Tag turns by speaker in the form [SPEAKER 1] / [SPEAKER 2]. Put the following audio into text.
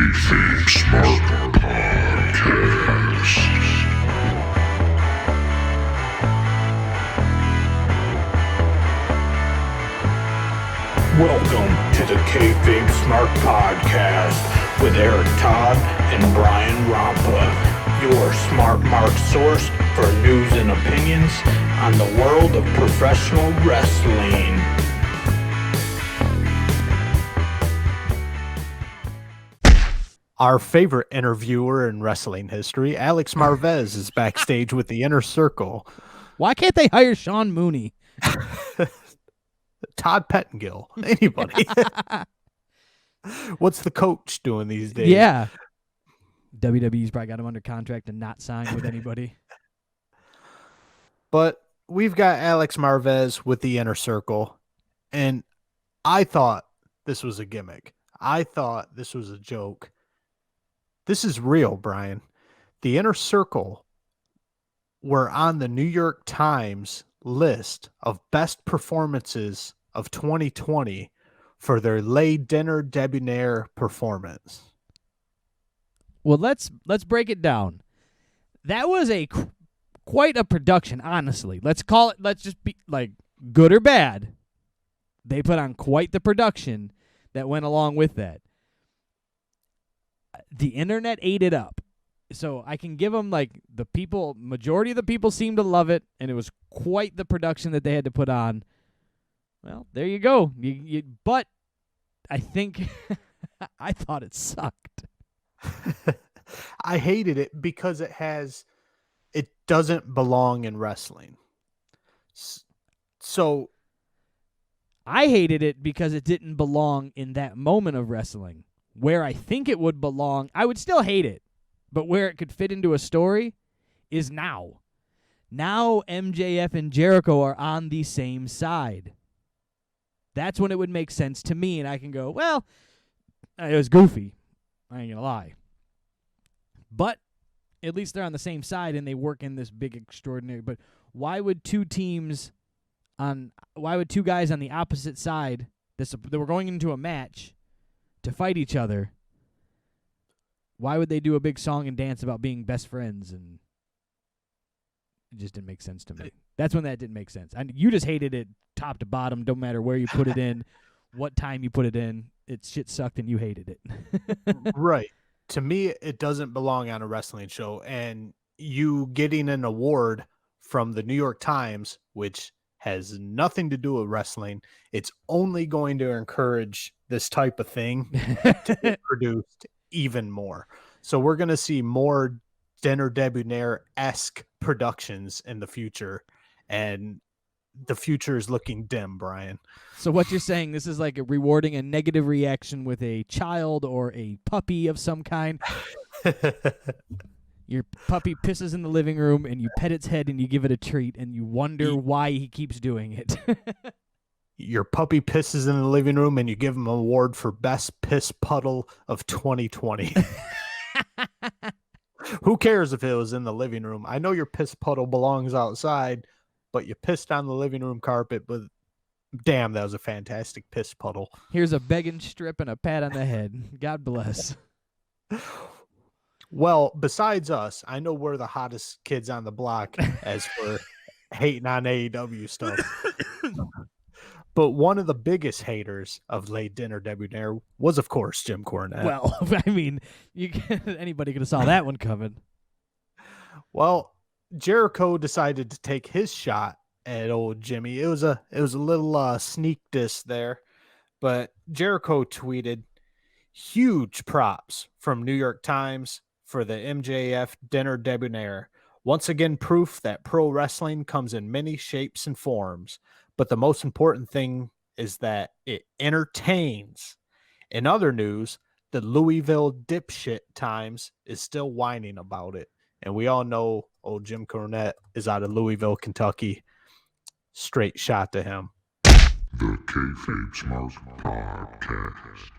[SPEAKER 1] KayFabe Smark Podcast.
[SPEAKER 2] Welcome to the KayFabe Smark Podcast with Eric Todd and Brian Rampa, your smart mark source for news and opinions on the world of professional wrestling. Our favorite interviewer in wrestling history, Alex Marvez, is backstage with the Inner Circle.
[SPEAKER 3] Why can't they hire Sean Mooney?
[SPEAKER 2] Todd Pettengill, anybody. What's the coach doing these days?
[SPEAKER 3] Yeah. WWE's probably got him under contract and not signed with anybody.
[SPEAKER 2] But we've got Alex Marvez with the Inner Circle, and I thought this was a gimmick. I thought this was a joke. This is real, Brian. The Inner Circle were on the New York Times list of best performances of 2020 for their Les Dinner Debonair performance.
[SPEAKER 3] Well, let's break it down. That was quite a production, honestly. Let's just be like good or bad. They put on quite the production that went along with that. The internet ate it up. So I can give them, like, majority of the people seem to love it, and it was quite the production that they had to put on. Well, there you go. But I think I thought it sucked.
[SPEAKER 2] I hated it because it doesn't belong in wrestling. So
[SPEAKER 3] I hated it because it didn't belong in that moment of wrestling. Where I think it would belong, I would still hate it. But where it could fit into a story is now. Now MJF and Jericho are on the same side. That's when it would make sense to me, and I can go, well, it was goofy. I ain't going to lie. But at least they're on the same side, and they work in this big extraordinary. But why would two guys on the opposite side that were going into a match to fight each other, why would they do a big song and dance about being best friends? And it just didn't make sense to me. That's when that didn't make sense. You just hated it top to bottom, no matter where you put it in, what time you put it in. Shit sucked and you hated it.
[SPEAKER 2] Right. To me, it doesn't belong on a wrestling show. And you getting an award from the New York Times, which has nothing to do with wrestling, it's only going to encourage this type of thing to get produced even more. So we're going to see more Dinner Debonair-esque productions in the future, and the future is looking dim, Brian.
[SPEAKER 3] So what you're saying, this is like rewarding a negative reaction with a child or a puppy of some kind. Your puppy pisses in the living room, and you pet its head, and you give it a treat, and you wonder why he keeps doing it.
[SPEAKER 2] Your puppy pisses in the living room, and you give him an award for best piss puddle of 2020. Who cares if it was in the living room? I know your piss puddle belongs outside, but you pissed on the living room carpet, but damn, that was a fantastic piss puddle.
[SPEAKER 3] Here's a begging strip and a pat on the head. God bless.
[SPEAKER 2] Well, besides us, I know we're the hottest kids on the block as for hating on AEW stuff. But one of the biggest haters of Les Dinner Debonair was, of course, Jim Cornette.
[SPEAKER 3] Well, I mean, anybody could have saw that one coming.
[SPEAKER 2] Well, Jericho decided to take his shot at old Jimmy. It was a little sneak diss there, but Jericho tweeted, "Huge props from New York Times for the MJF Dinner Debonair. Once again, proof that pro wrestling comes in many shapes and forms. But the most important thing is that it entertains." In other news, the Louisville dipshit Times is still whining about it. And we all know old Jim Cornette is out of Louisville, Kentucky. Straight shot to him.
[SPEAKER 1] The KayFabe Smark Podcast.